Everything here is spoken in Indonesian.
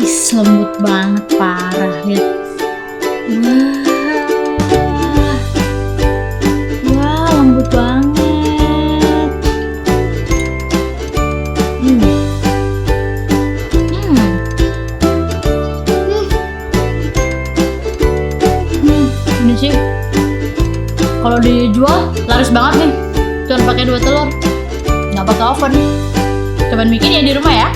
lembut banget parah, lihat. Wah, lembut banget. Ini sih kalau dijual laris banget nih. Cuma pakai 2 telur, nggak pakai oven. Cobain bikin ya di rumah ya.